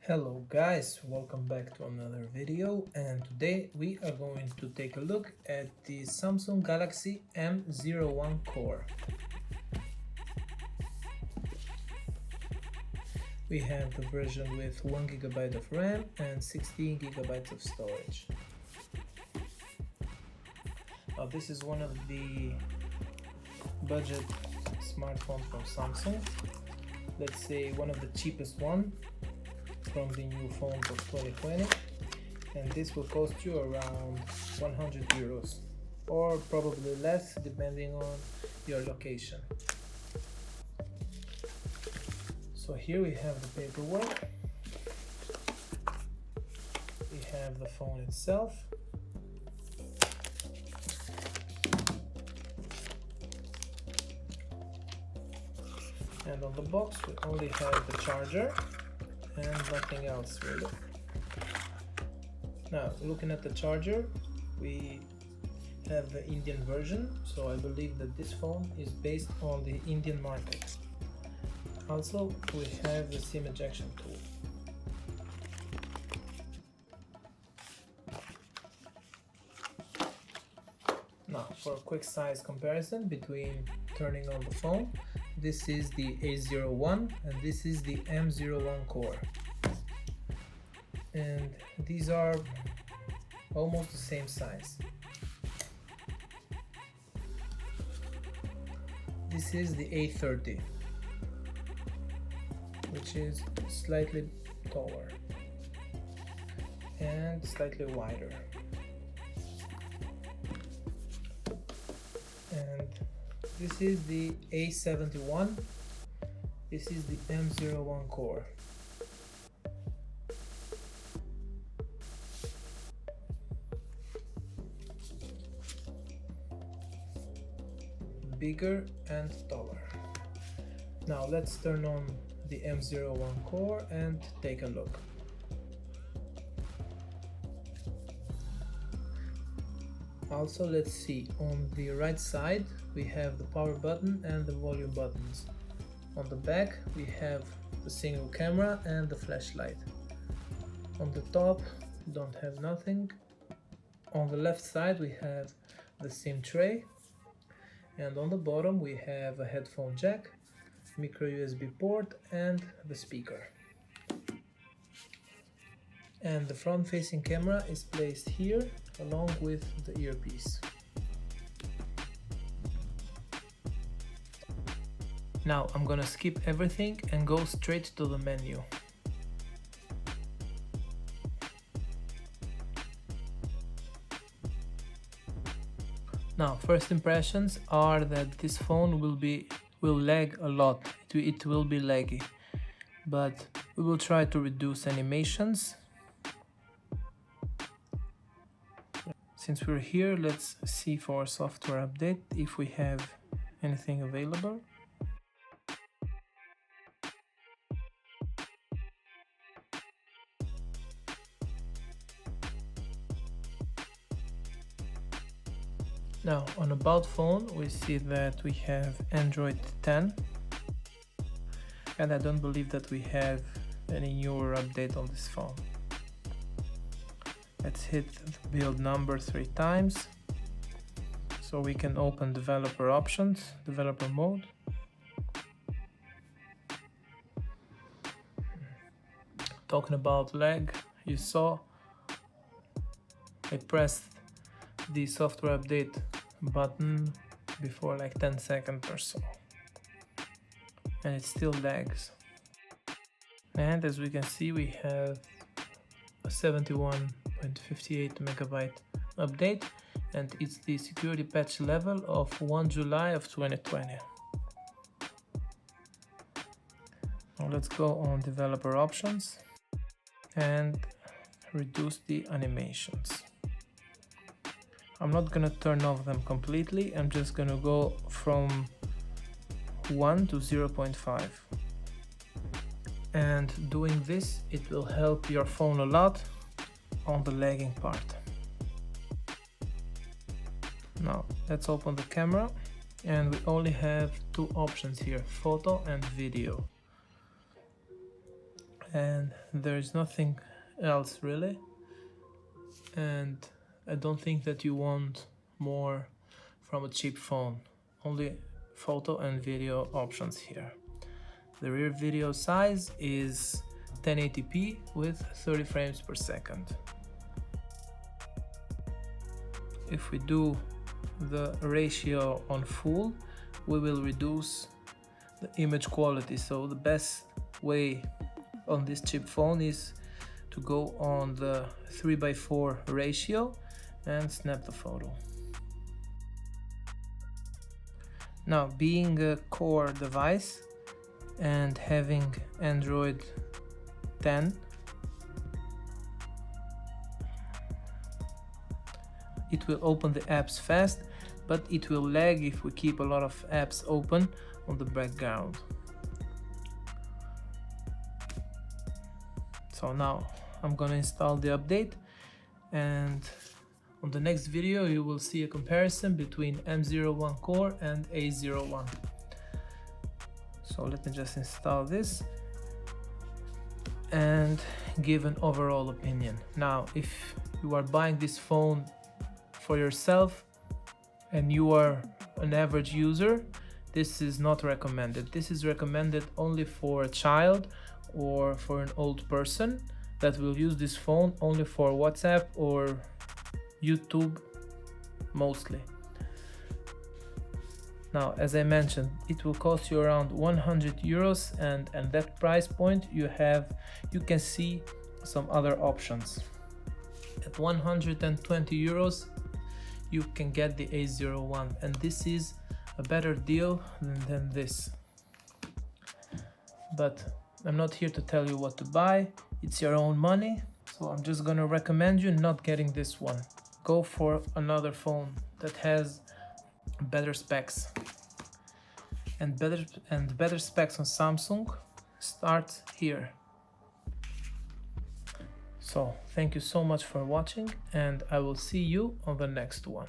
Hello guys, welcome back to another video, and today we are going to take a look at the Samsung Galaxy M01 Core. We have the version with 1GB of RAM and 16GB of storage. This is one of the budget smartphones from Samsung. Let's say one of the cheapest one from the new phones of 2020, and this will cost you around 100 euros or probably less depending on your location. So here we have the paperwork, we have the phone itself, and on the box we only have the charger and nothing else really. Now, looking at the charger, we have the Indian version, so I believe that this phone is based on the Indian market. Also, we have the SIM ejection tool. Now, for a quick size comparison between turning on the phone, this is the A01 and this is the M01 Core. And these are almost the same size. This is the A30, which is slightly taller and slightly wider. And this is the A71, this is the M01 Core. Bigger and taller. Now let's turn on the M01 Core and take a look. Also, let's see, on the right side we have the power button and the volume buttons. On the back we have the single camera and the flashlight. On the top we don't have nothing. On the left side we have the SIM tray, and on the bottom we have a headphone jack, micro USB port and the speaker. And the front facing camera is placed here along with the earpiece. Now I'm gonna skip everything and go straight to the menu. Now, first impressions are that this phone will lag a lot. It will be laggy, but we will try to reduce animations. Since we're here, let's see for a software update if we have anything available. Now, on About Phone, we see that we have Android 10, and I don't believe that we have any newer update on this phone. Let's hit the build number 3 times, so we can open developer options, developer mode. Talking about lag, you saw I pressed the software update button before like 10 seconds or so, and it still lags. And as we can see, we have a 71.58 megabyte update, and it's the security patch level of 1 July of 2020. Now let's go on developer options and reduce the animations. I'm not gonna turn off them completely, I'm just gonna go from 1 to 0.5. And doing this, it will help your phone a lot on the lagging part. Now let's open the camera, and we only have two options here, photo and video. and there is nothing else really, and I don't think that you want more from a cheap phone. Only photo and video options here. The rear video size is 1080p with 30 frames per second. If we do the ratio on full, we will reduce the image quality. So the best way on this cheap phone is to go on the 3:4 ratio and snap the photo. Now, being a core device and having Android 10, it will open the apps fast, but it will lag if we keep a lot of apps open on the background. So now I'm gonna install the update, and on the next video you will see a comparison between M01 core and A01. So let me just install this and give an overall opinion. Now, if you are buying this phone for yourself and you are an average user, this is not recommended. This is recommended only for a child or for an old person that will use this phone only for WhatsApp or YouTube mostly. Now, as I mentioned, it will cost you around 100 euros, and at that price point you can see some other options. At 120 euros you can get the A01, and this is a better deal than this. But I'm not here to tell you what to buy, it's your own money, so I'm just gonna recommend you not getting this one. Go for another phone that has better specs, and better specs on Samsung start here. So thank you so much for watching, and I will see you on the next one.